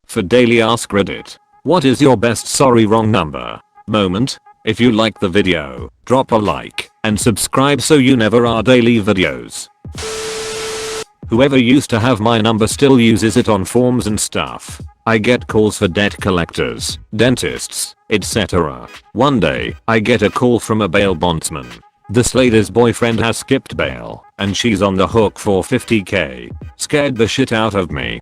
for daily Ask Reddit. What is your best sorry wrong number moment? If you like the video, drop a like and subscribe so you never are daily videos. Whoever used to have my number still uses it on forms and stuff. I get calls for debt collectors, dentists, etc. One day, I get a call from a bail bondsman. This lady's boyfriend has skipped bail, and she's on the hook for $50k. Scared the shit out of me.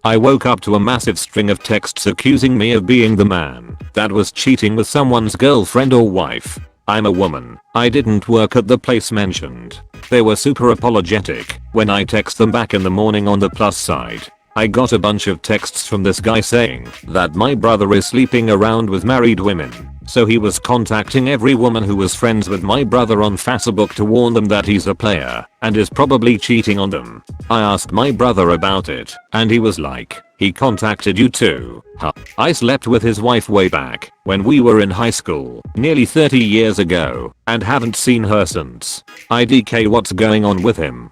I woke up to a massive string of texts accusing me of being the man that was cheating with someone's girlfriend or wife. I'm a woman. I didn't work at the place mentioned. They were super apologetic when I text them back in the morning. On the plus side, I got a bunch of texts from this guy saying that my brother is sleeping around with married women. So he was contacting every woman who was friends with my brother on Facebook to warn them that he's a player and is probably cheating on them. I asked my brother about it and he was like, he contacted you too. Huh. I slept with his wife way back when we were in high school nearly 30 years ago and haven't seen her since. IDK, what's going on with him?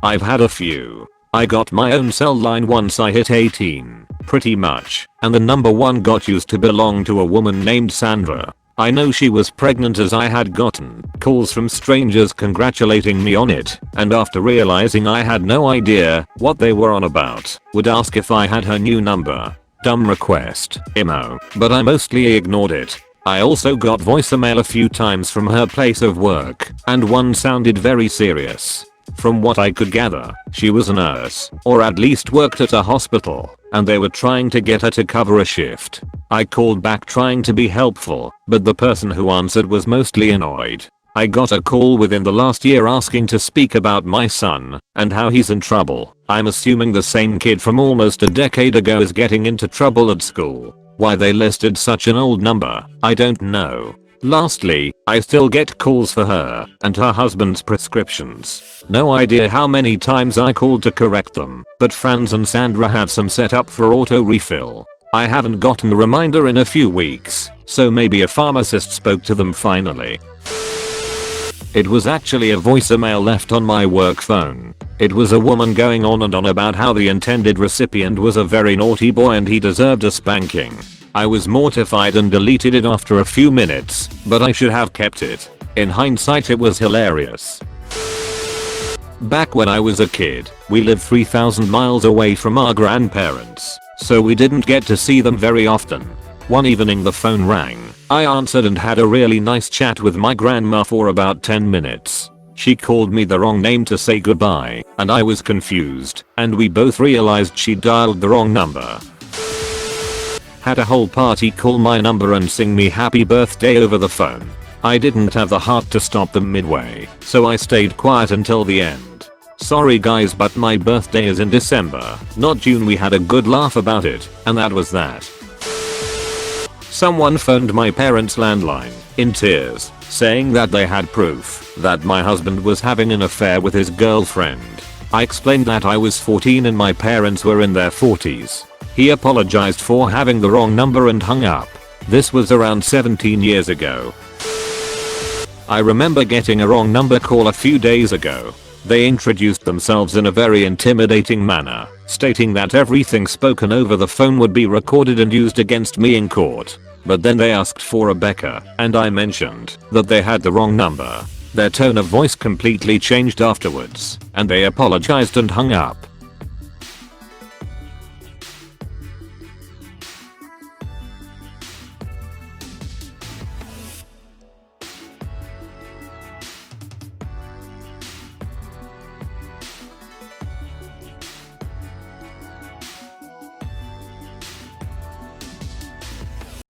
I've had a few. I got my own cell line once I hit 18, pretty much, and the number one got used to belong to a woman named Sandra. I know she was pregnant as I had gotten calls from strangers congratulating me on it, and after realizing I had no idea what they were on about, would ask if I had her new number. Dumb request, emo, but I mostly ignored it. I also got voicemail a few times from her place of work, and one sounded very serious. From what I could gather, she was a nurse, or at least worked at a hospital, and they were trying to get her to cover a shift. I called back trying to be helpful, but the person who answered was mostly annoyed. I got a call within the last year asking to speak about my son and how he's in trouble. I'm assuming the same kid from almost a decade ago is getting into trouble at school. Why they listed such an old number, I don't know. Lastly, I still get calls for her and her husband's prescriptions. No idea how many times I called to correct them, but Franz and Sandra have some set up for auto refill. I haven't gotten a reminder in a few weeks, so maybe a pharmacist spoke to them finally. It was actually a voicemail left on my work phone. It was a woman going on and on about how the intended recipient was a very naughty boy and he deserved a spanking. I was mortified and deleted it after a few minutes, but I should have kept it. In hindsight, it was hilarious. Back when I was a kid, we lived 3,000 miles away from our grandparents, so we didn't get to see them very often. One evening the phone rang. I answered and had a really nice chat with my grandma for about 10 minutes. She called me the wrong name to say goodbye, and I was confused, and we both realized she dialed the wrong number. Had a whole party call my number and sing me happy birthday over the phone. I didn't have the heart to stop them midway, so I stayed quiet until the end. Sorry guys, but my birthday is in December, not June. We had a good laugh about it, and that was that. Someone phoned my parents' landline, in tears, saying that they had proof that my husband was having an affair with his girlfriend. I explained that I was 14 and my parents were in their 40s. He apologized for having the wrong number and hung up. This was around 17 years ago. I remember getting a wrong number call a few days ago. They introduced themselves in a very intimidating manner, stating that everything spoken over the phone would be recorded and used against me in court. But then they asked for Rebecca, and I mentioned that they had the wrong number. Their tone of voice completely changed afterwards, and they apologized and hung up.